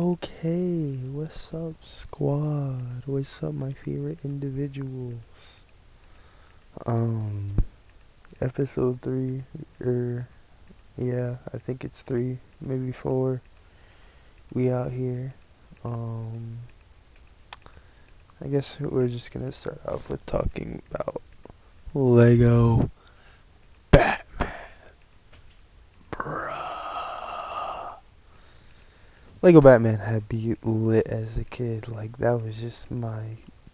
Okay, what's up, squad? What's up, my favorite individuals? Um, episode 3, or yeah, I think it's 3, maybe 4. We out here. Um, I guess we're just gonna start off with talking about Lego Batman, bruh. Lego Batman had be lit as a kid. Like, that was just my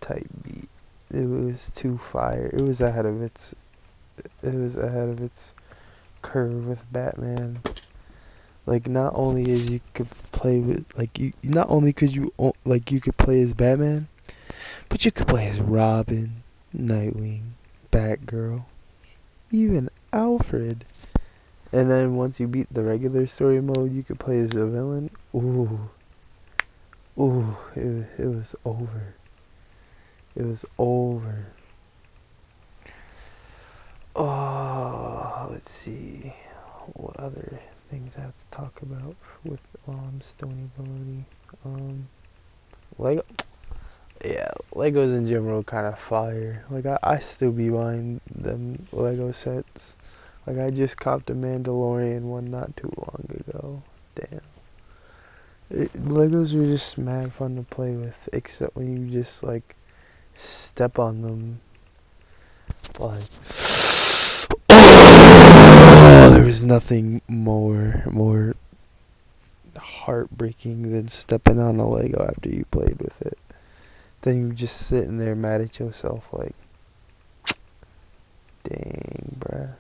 type beat. It was too fire. It was ahead of its curve with Batman. Like, not only is you could play with, like, you not only could you like you could play as Batman, but you could play as Robin, Nightwing, Batgirl, even Alfred. And then once you beat the regular story mode, you could play as a villain. It was over. It was over. Oh, let's see. What other things I have to talk about with Stony Baloney? Lego. Yeah, Legos in general kind of fire. Like, I still be buying them Lego sets. Like, I just copped a Mandalorian one not too long ago. Damn. Legos are just mad fun to play with, except when you just, like, step on them. Like, oh, there was nothing more heartbreaking than stepping on a Lego after you played with it. Then you just sitting there mad at yourself like, dang, bruh,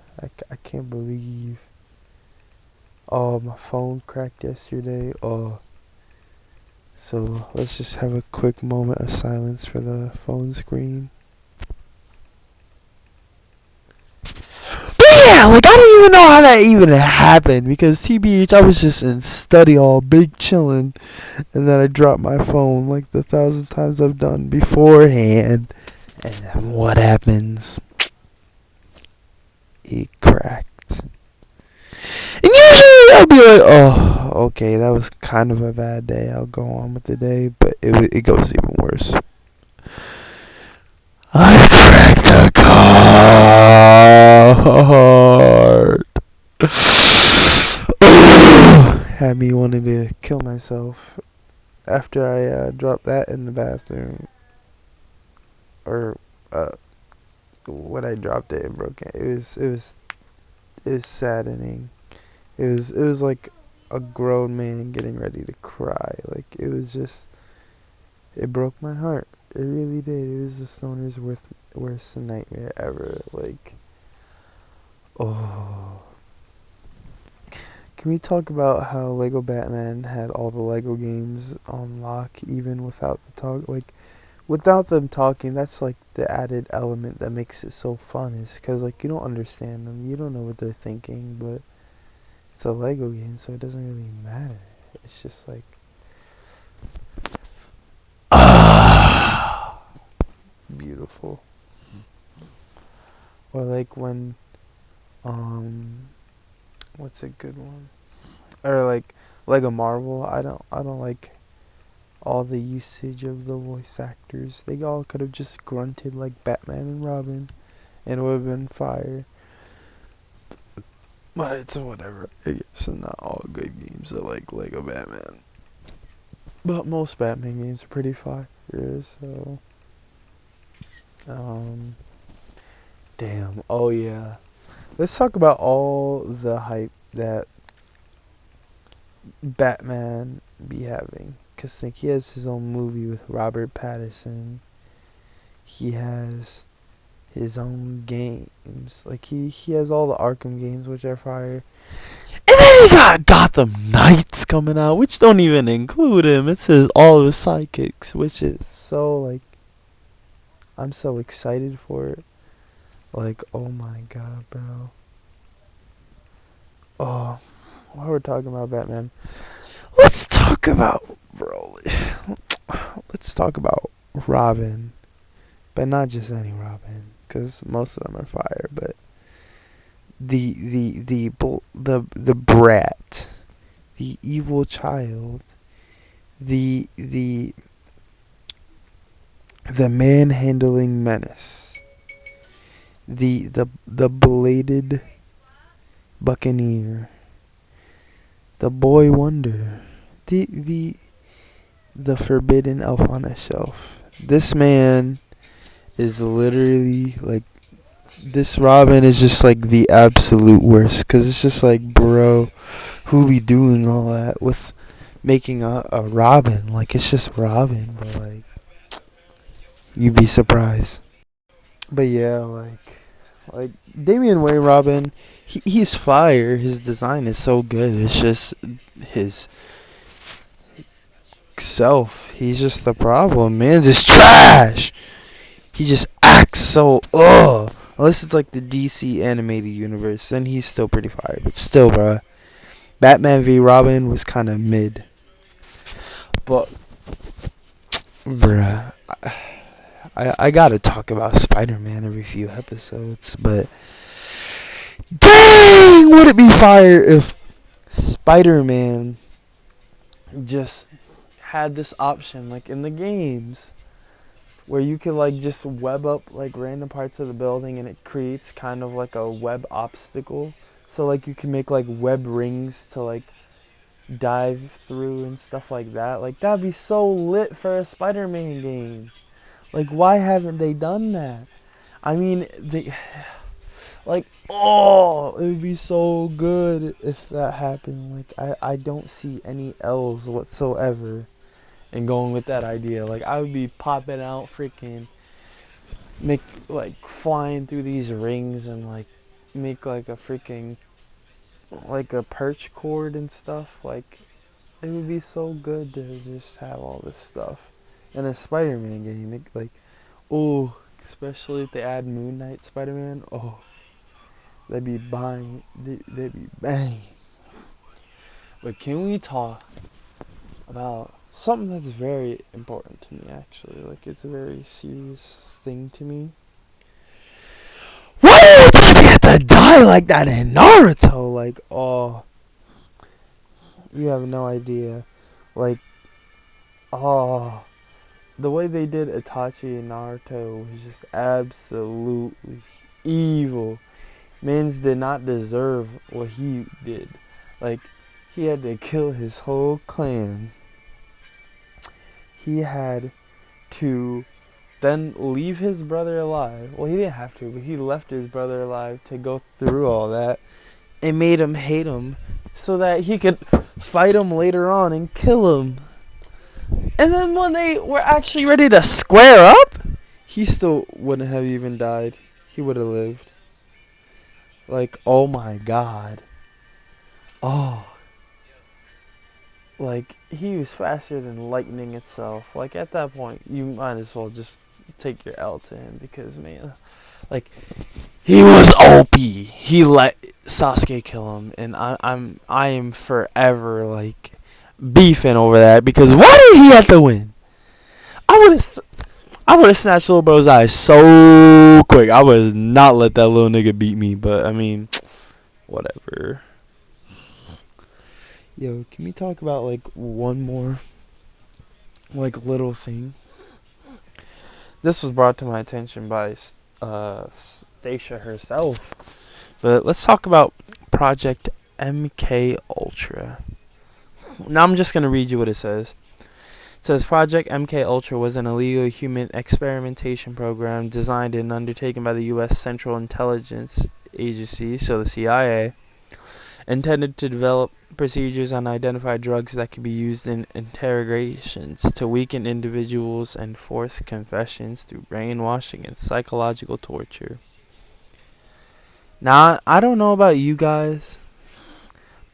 I can't believe. Oh, my phone cracked yesterday. Oh, so let's just have a quick moment of silence for the phone screen. Yeah, like, I don't even know how that even happened, because TBH, I was just in study hall, big chillin', and then I dropped my phone like the 1,000 times I've done beforehand, and then what happens? It cracked. And usually I'll be like, oh, okay, that was kind of a bad day, I'll go on with the day, but it goes even worse. I cracked a card. Had me wanting to kill myself after I dropped that in the bathroom, or when I dropped it and broke it. It was saddening. It was like a grown man getting ready to cry. Like, it broke my heart. It really did. It was the stoner's worst nightmare ever. Like, oh. Can we talk about how Lego Batman had all the Lego games on lock even without the talk? Like, without them talking, that's like the added element that makes it so fun, is because, like, you don't understand them. You don't know what they're thinking, but it's a Lego game, so it doesn't really matter. It's just like, ah, beautiful. Or like when, what's a good one? Or like Lego Marvel. I don't like all the usage of the voice actors. They all could have just grunted like Batman and Robin, and it would have been fire. But it's whatever. I guess not all good games are like Lego Batman. But most Batman games are pretty fire, so... Damn. Oh, yeah. Let's talk about all the hype that Batman be having. Because, think, he has his own movie with Robert Pattinson. He has his own games. Like, he has all the Arkham games, which are fire. And then he got Gotham Knights coming out, which don't even include him. It says all of his sidekicks, which is so, like, I'm so excited for it. Like, oh my god, bro. Oh, while we're talking about Batman, let's talk about, bro, let's talk about Robin. But not just any Robin, because most of them are fire, but the brat, the evil child, the the manhandling menace, the belated buccaneer, the boy wonder, the forbidden elf on a shelf. This man is literally like, this Robin is just like the absolute worst, cause it's just like, bro, who be doing all that with making a Robin? Like, it's just Robin, but like, you'd be surprised. But yeah, like Damian Wayne Robin, he's fire. His design is so good. It's just his self. He's just the problem. Man, just trash. He just acts so Unless it's like the DC animated universe, then he's still pretty fire. But still, bruh, Batman v Robin was kind of mid. But bruh, I gotta talk about Spider-Man every few episodes. But dang, would it be fire if Spider-Man just had this option like in the games, where you could like just web up like random parts of the building and it creates kind of like a web obstacle. So like you can make like web rings to like dive through and stuff like that. Like that'd be so lit for a Spider-Man game. Like why haven't they done that? I mean, they like, it would be so good if that happened. Like I don't see any L's whatsoever in going with that idea. Like I would be popping out freaking make like flying through these rings and like make like a freaking like a perch cord and stuff. Like it would be so good to just have all this stuff in a Spider-Man game. Like, especially if they add Moon Knight Spider-Man. They'd be buying. They'd be bang. But can we talk about something that's very important to me? Actually, like it's a very serious thing to me. Why did Itachi have to die like that in Naruto? Like, you have no idea. Like, the way they did Itachi in Naruto was just absolutely evil. Mans did not deserve what he did. Like, he had to kill his whole clan. He had to then leave his brother alive. Well, he didn't have to, but he left his brother alive to go through all that and made him hate him so that he could fight him later on and kill him. And then when they were actually ready to square up, he still wouldn't have even died. He would have lived. Like, oh my god. Like, he was faster than lightning itself. Like, at that point, you might as well just take your L to him because, man, like, he was OP. He let Sasuke kill him, and I am forever like beefing over that because why did he have to win? I would have snatched little bro's eyes so quick. I would not let that little nigga beat me, but I mean, whatever. Yo, can we talk about like one more like little thing? This was brought to my attention by Stacia herself. But let's talk about Project MK Ultra. Now I'm just gonna read you what it says. It says Project MK Ultra was an illegal human experimentation program designed and undertaken by the U.S. Central Intelligence Agency, so the CIA, intended to develop procedures on identified drugs that could be used in interrogations to weaken individuals and force confessions through brainwashing and psychological torture. Now, I don't know about you guys,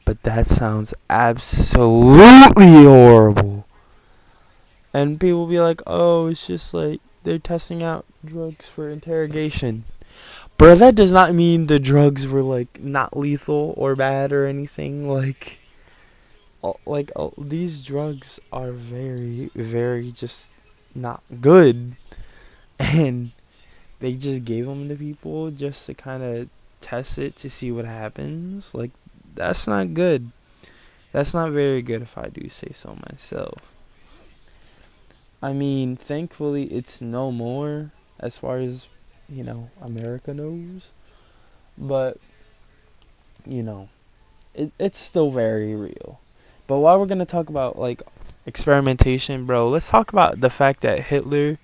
but that sounds absolutely horrible. And people be like, oh, it's just like they're testing out drugs for interrogation. Bro, that does not mean the drugs were like not lethal or bad or anything. These drugs are very, very just not good. And they just gave them to people just to kind of test it to see what happens. Like, that's not good. That's not very good if I do say so myself. I mean, thankfully, it's no more as far as, America knows. But, you know, it's still very real. But while we're going to talk about, like, experimentation, bro, let's talk about the fact that Hitler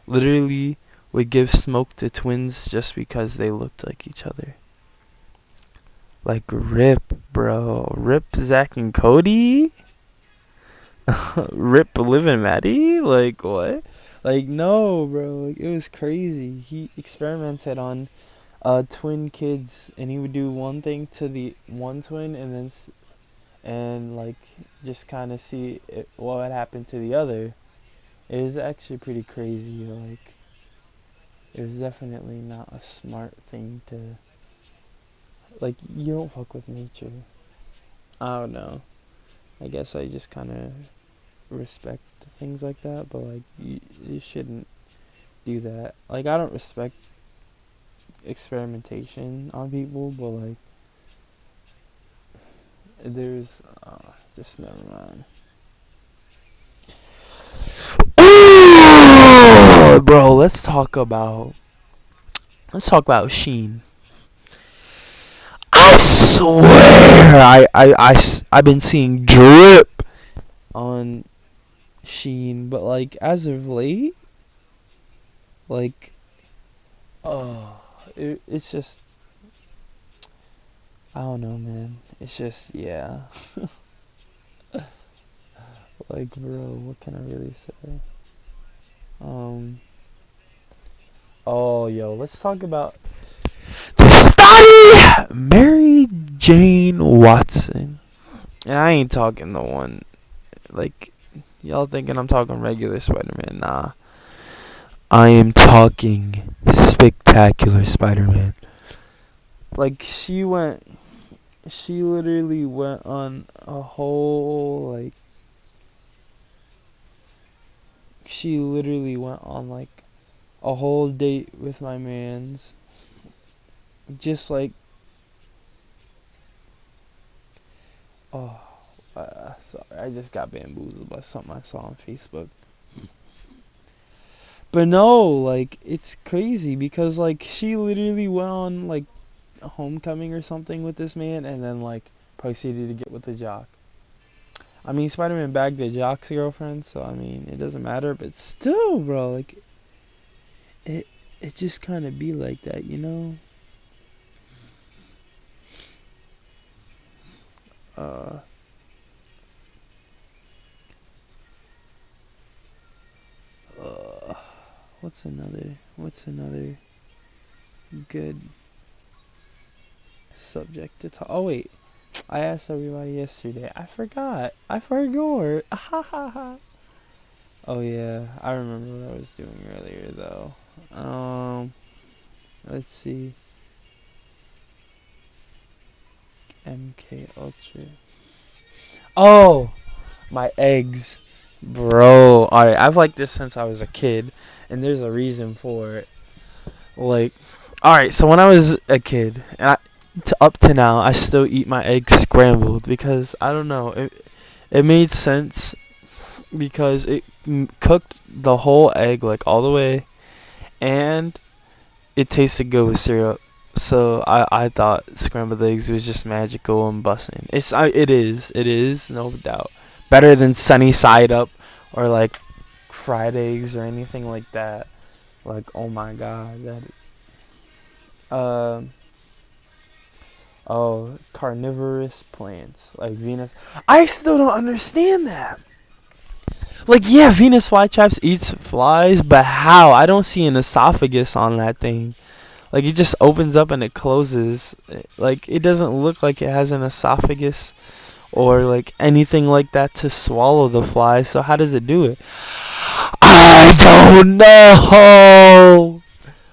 literally would give smoke to twins just because they looked like each other. Like, rip, bro. Rip Zach and Cody? Rip Liv and Maddie? Like, what? Like, no, bro. Like, it was crazy. He experimented on twin kids, and he would do one thing to the one twin, and then and like just kind of see what would happen to the other. It was actually pretty crazy. Like, it was definitely not a smart thing to. Like, you don't fuck with nature. I don't know. I guess I just kind of respect things like that, but like you shouldn't do that. Like, I don't respect experimentation on people, but like there's just never mind. Ooh, bro, let's talk about Sheen. I swear, I've been seeing drip on Sheen, but like as of late, like, oh, it's just, I don't know, man. It's just, yeah. Like, bro, what can I really say? Oh, yo, let's talk about the study Mary Jane Watson. And I ain't talking the one, like, y'all thinking I'm talking regular Spider-Man. Nah. I am talking spectacular Spider-Man. Like, she literally went on a whole, like, a whole date with my mans. Just like, oh, sorry, I just got bamboozled by something I saw on Facebook. But no, like, it's crazy because, like, she literally went on, like, a homecoming or something with this man and then, like, proceeded to get with the jock. I mean, Spider-Man bagged the jock's girlfriend, so, I mean, it doesn't matter, but still, bro, like, it just kind of be like that, you know? What's another good subject to talk? Oh wait, I asked everybody yesterday. I forgot. Oh yeah, I remember what I was doing earlier though. Let's see. MK Ultra. Oh, my eggs, bro. Alright, I've liked this since I was a kid, and there's a reason for it. Like, alright, so when I was a kid, and up to now, I still eat my eggs scrambled because I don't know, it made sense because it cooked the whole egg like all the way, and it tasted good with syrup. So I thought scrambled eggs was just magical and bussin'. It is no doubt better than sunny side up or like fried eggs or anything like that. Like, oh my god, um oh, carnivorous plants like Venus. I still don't understand that. Like, yeah, Venus flytraps eats flies, but how? I don't see an esophagus on that thing. Like, it just opens up and it closes. Like, it doesn't look like it has an esophagus or like anything like that to swallow the fly. So how does it do it? I don't know.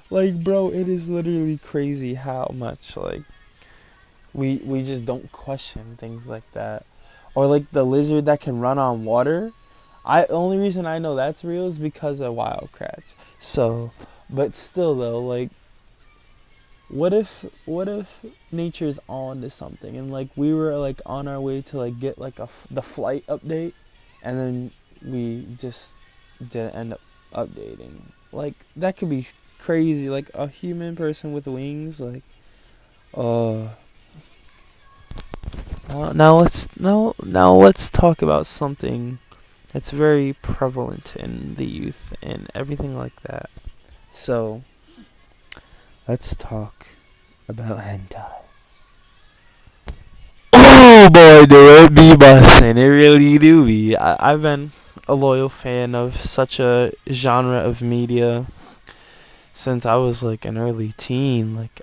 Like, bro, it is literally crazy how much like we just don't question things like that. Or like the lizard that can run on water. The only reason I know that's real is because of Wildcrats. So, but still though, like, what if nature's on to something and like we were like on our way to like get like the flight update, and then we just didn't end up updating. Like that could be crazy. Like a human person with wings. Like, uh, now let's talk about something that's very prevalent in the youth and everything like that. So let's talk about hentai. Oh boy, do it be bussin'. It really do be. I've been a loyal fan of such a genre of media since I was like an early teen. Like,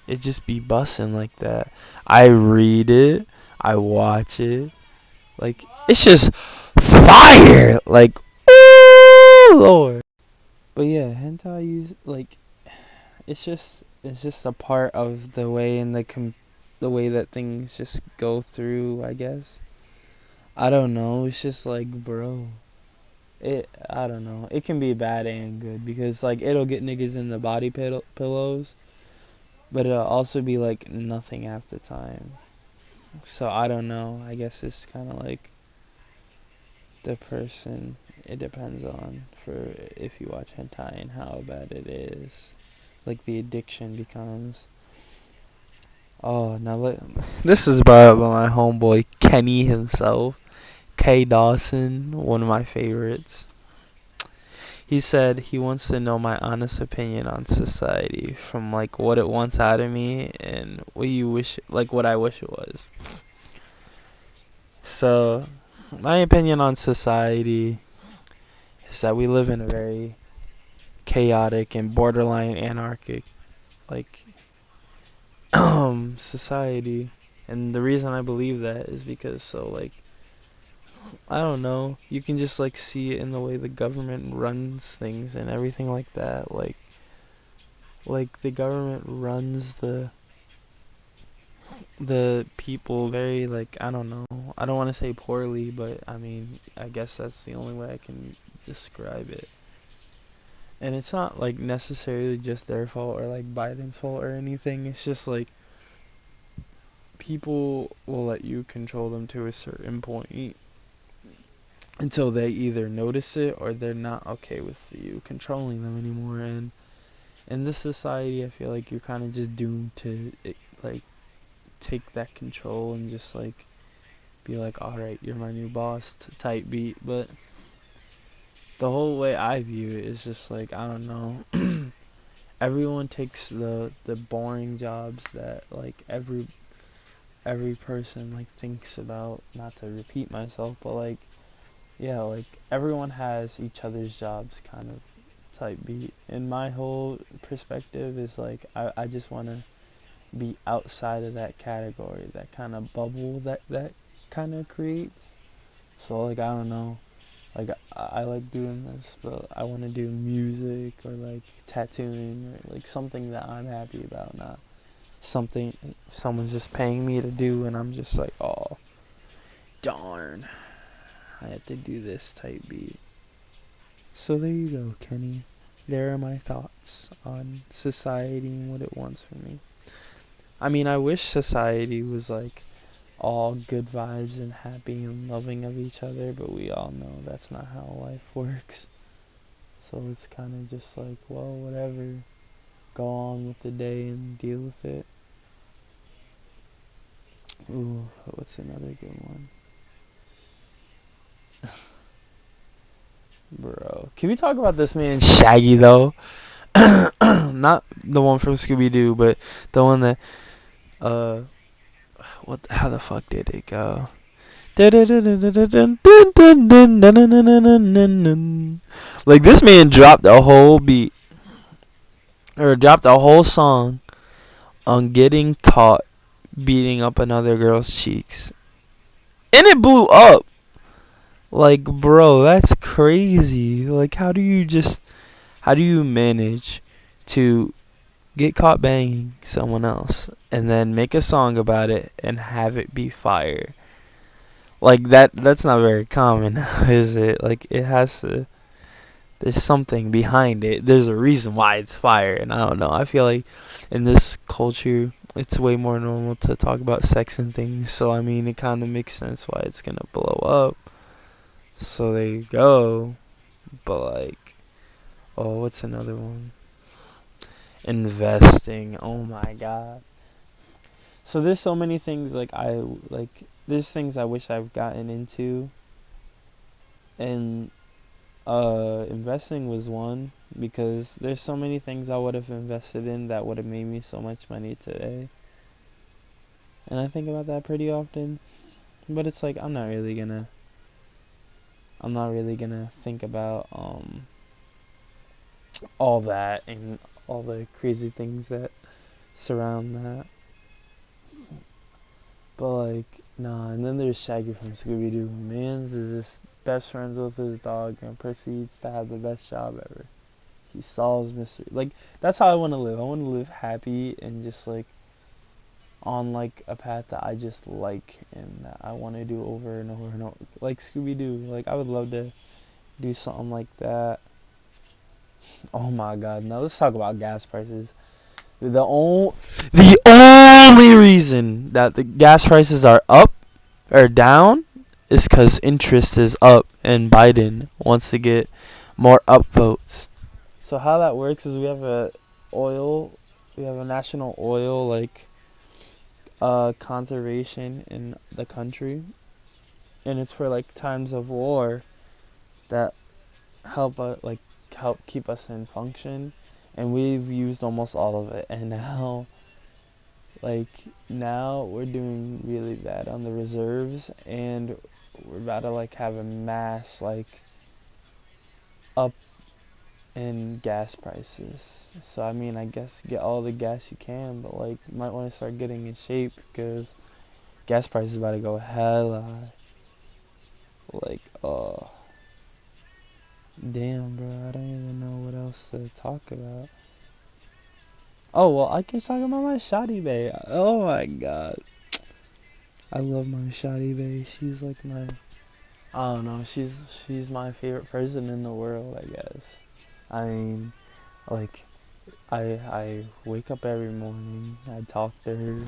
it just be bussin' like that. I read it, I watch it. Like, it's just fire! Like, ooh, Lord. But yeah, hentai use, like, it's just a part of the way and the way that things just go through, I guess. I don't know. It's just like, bro. I don't know. It can be bad and good because like it'll get niggas in the body pillows, but it'll also be like nothing half the time. So I don't know. I guess it's kind of like the person. It depends on for if you watch hentai and how bad it is. Like the addiction becomes. Oh, this is brought up by my homeboy Kenny himself, K Dawson, one of my favorites. He said he wants to know my honest opinion on society, from like what it wants out of me and what I wish it was. So, my opinion on society is that we live in a very chaotic and borderline anarchic like society. And the reason I believe that is because I don't know, you can just like see it in the way the government runs things and everything like that. Like the government runs the people very like, I don't know. I don't want to say poorly, but I mean, I guess that's the only way I can describe it. And it's not like necessarily just their fault or like Biden's fault or anything. It's just like people will let you control them to a certain point until they either notice it or they're not okay with you controlling them anymore. And in this society, I feel like you're kind of just doomed to like take that control and just like be like, all right, you're my new boss type beat. But the whole way I view it is just like, I don't know. Everyone takes the boring jobs that like every person like thinks about. Not to repeat myself, but like, yeah, like everyone has each other's jobs kind of type beat. And my whole perspective is like, I just want to be outside of that category, that kind of bubble that kind of creates. So like, I don't know, like I like doing this, but I want to do music or like tattooing or like something that I'm happy about, not something someone's just paying me to do and I'm just like, oh darn, I have to do this type beat. So there you go, Kenny. There are my thoughts on society and what it wants from me. I mean, I wish society was like all good vibes and happy and loving of each other, but we all know that's not how life works. So it's kind of just like, well, whatever. Go on with the day and deal with it. Ooh, what's another good one? Bro, can we talk about this man Shaggy though? Not the one from Scooby Doo, but the one that how the fuck did it go? Like this man dropped a whole beat or dropped a whole song on getting caught beating up another girl's cheeks. And it blew up. Like, bro, that's crazy. Like, how do you manage to get caught banging someone else and then make a song about it and have it be fire? Like that's not very common, is it? Like it has to, there's something behind it. There's a reason why it's fire, and I don't know. I feel like in this culture it's way more normal to talk about sex and things, so I mean it kind of makes sense why it's gonna blow up. So there you go. But like, oh, what's another one? Investing. Oh my god. So there's so many things like there's things I wish I've gotten into, and investing was one, because there's so many things I would have invested in that would have made me so much money today. And I think about that pretty often, but it's like I'm not really gonna think about all that and all the crazy things that surround that. But like, nah. And then there's Shaggy from Scooby Doo. Mans is just best friends with his dog and proceeds to have the best job ever. He solves mystery. Like, that's how I want to live. I want to live happy and just like on like a path that I just like and that I want to do over and over and over. Like Scooby Doo. Like, I would love to do something like that. Oh my god. Now let's talk about gas prices. The only reason that the gas prices are up or down is because interest is up and Biden wants to get more upvotes. So how that works is we have a national oil like conservation in the country, and it's for like times of war that help keep us in function, and we've used almost all of it, and like now we're doing really bad on the reserves, and we're about to like have a mass like up in gas prices. So I mean, I guess get all the gas you can, but like you might want to start getting in shape because gas prices about to go hella high. Like, oh damn, bro, I don't even know what else to talk about. Oh well, I can talk about my Shotty Bae. Oh my god, I love my Shotty Bae. She's like my, I don't know, she's my favorite person in the world, I guess. I mean, like, I wake up every morning, I talk to her,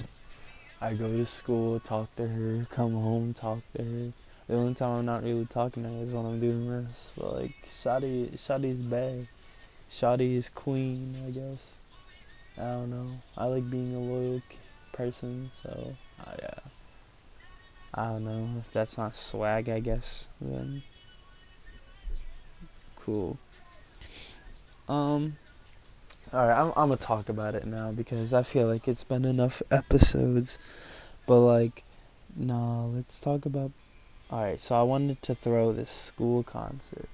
I go to school, talk to her, come home, talk to her. The only time I'm not really talking to her is when I'm doing this. But like, Shotty's bae. Shotty is queen, I guess. I don't know. I like being a loyal person, so yeah. I don't know if that's not swag, I guess. Then cool. Um. All right, I'm gonna talk about it now because I feel like it's been enough episodes. But like, no, let's talk about. All right, so I wanted to throw this school concert,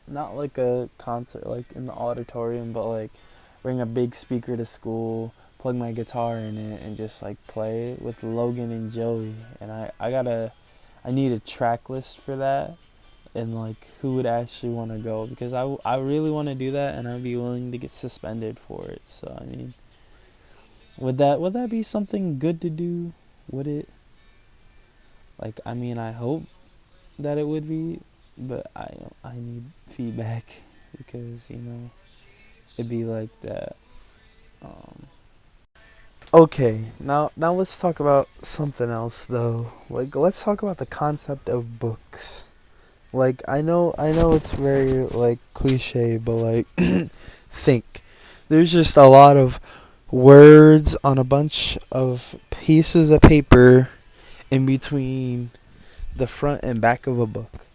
not like a concert like in the auditorium, but like bring a big speaker to school, plug my guitar in it, and just like play it with Logan and Joey. And I need a track list for that, and like who would actually want to go, because I really want to do that, and I'd be willing to get suspended for it. So I mean, would that be something good to do? Would it? Like, I mean, I hope that it would be, but I need feedback because it'd be like that. Um, okay, now let's talk about something else though. Like, let's talk about the concept of books. Like, I know it's very like cliche, but like think there's just a lot of words on a bunch of pieces of paper in between the front and back of a book.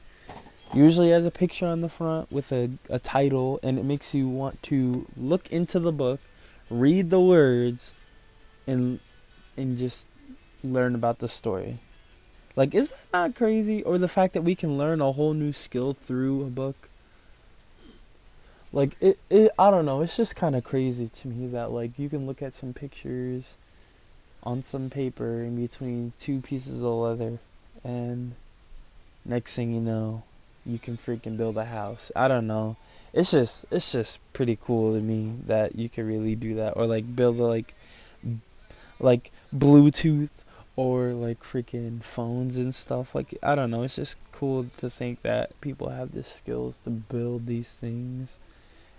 Usually has a picture on the front with a title, and it makes you want to look into the book, read the words, and just learn about the story. Like, is that not crazy? Or the fact that we can learn a whole new skill through a book? Like, I don't know, it's just kind of crazy to me that, like, you can look at some pictures on some paper in between two pieces of leather, and next thing you know, you can freaking build a house. I don't know. It's just pretty cool to me that you can really do that, or like build a, like Bluetooth, or like freaking phones and stuff. Like, I don't know. It's just cool to think that people have the skills to build these things,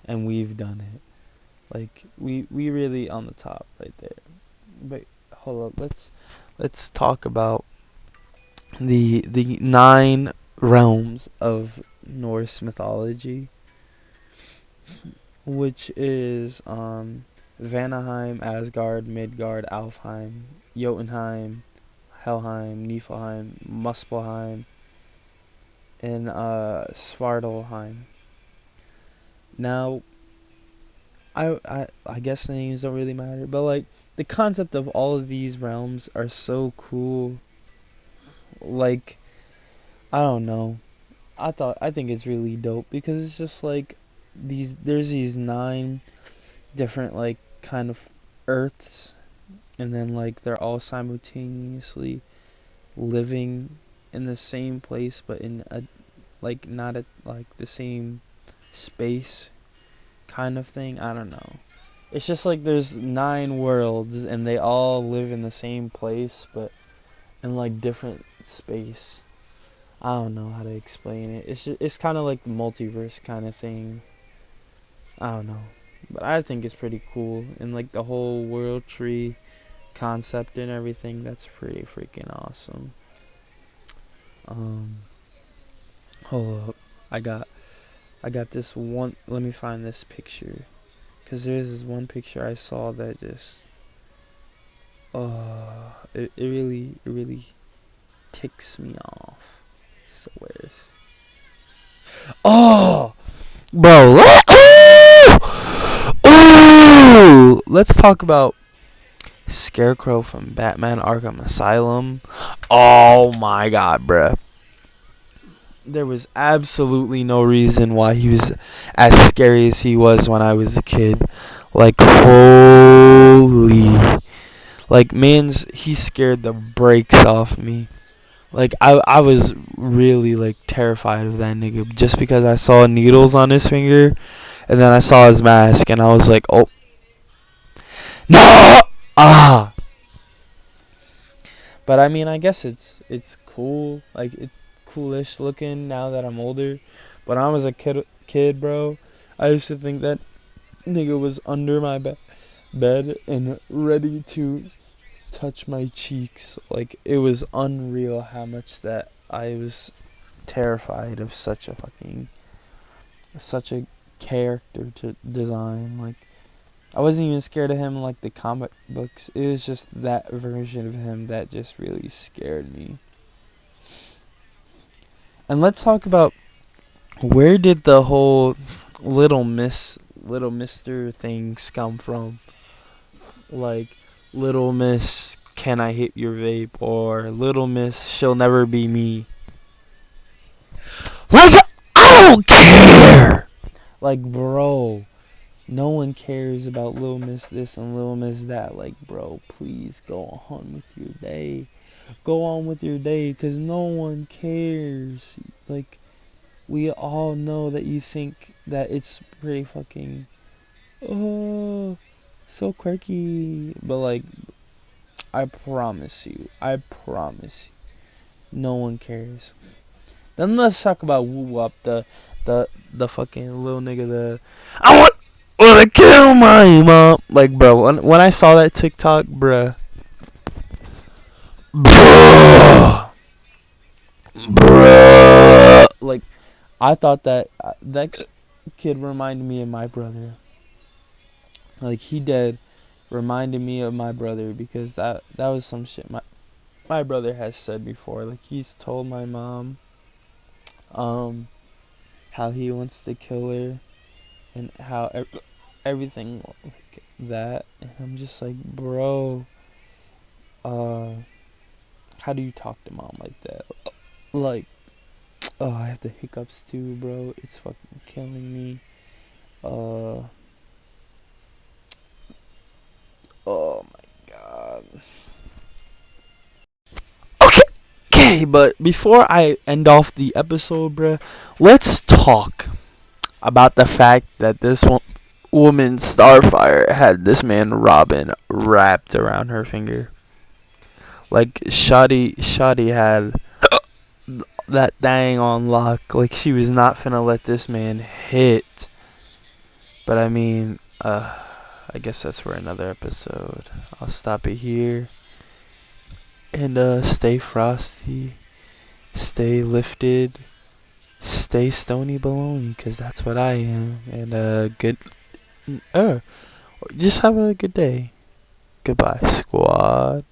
and we've done it. Like, we really on the top right there. But hold up, let's talk about the 9 realms of Norse mythology. which is Vanaheim, Asgard, Midgard, Alfheim, Jotunheim, Helheim, Niflheim, Muspelheim, and Svartalheim. Now, I guess the names don't really matter, but like the concept of all of these realms are so cool. Like, I don't know. I think it's really dope because it's just like there's these 9 different like kind of earths, and then like they're all simultaneously living in the same place but in a like not at like the same space kind of thing. I don't know. It's just like there's 9 worlds and they all live in the same place but in like different space. I don't know how to explain it. It's kind of like the multiverse kind of thing. I don't know, but I think it's pretty cool, and like the whole world tree concept and everything. That's pretty freaking awesome. Um, hold up, I got I got this one. Let me find this picture, cause there's this one picture I saw that just it really ticks me off. So where's oh bro, let's talk about Scarecrow from Batman Arkham Asylum. Oh my god, bruh. There was absolutely no reason why he was as scary as he was when I was a kid. Like, holy. Like, he scared the brakes off me. Like, I was really, like, terrified of that nigga just because I saw needles on his finger and then I saw his mask and I was like, oh, no! Ah! But I mean, I guess it's cool. Like it's coolish looking now that I'm older. But when I was a kid, bro, I used to think that nigga was under my bed and ready to touch my cheeks. Like it was unreal how much that I was terrified of such a character to design. Like I wasn't even scared of him like the comic books. It was just that version of him that just really scared me. And let's talk about where did the whole little Mister things come from? Like Little Miss, can I hit your vape? Or Little Miss, she'll never be me. Like I don't care. Like bro, no one cares about Little Miss this and Little Miss that. Like, bro, please go on with your day. Go on with your day, because no one cares. Like, we all know that you think that it's pretty fucking, oh, so quirky. But, like, I promise you, no one cares. Then let's talk about Woo Wop, the fucking little nigga, I wanna kill my mom. Like, bro, when I saw that TikTok, bruh, bruh, like, I thought that kid reminded me of my brother. Like, he did reminded me of my brother because that was some shit my brother has said before. Like, he's told my mom, how he wants to kill her and how everything like that, and I'm just like, bro, how do you talk to mom like that? Like, oh, I have the hiccups too, bro. It's fucking killing me. Uh, oh my god. Okay, but before I end off the episode, bruh, let's talk about the fact that this woman, Starfire, had this man Robin wrapped around her finger. Like, Shotty had that thing on lock. Like, she was not finna let this man hit. But I mean, I guess that's for another episode. I'll stop it here. And stay frosty, stay lifted, stay stony baloney, cause that's what I am. And good. Just have a good day. Goodbye, squad.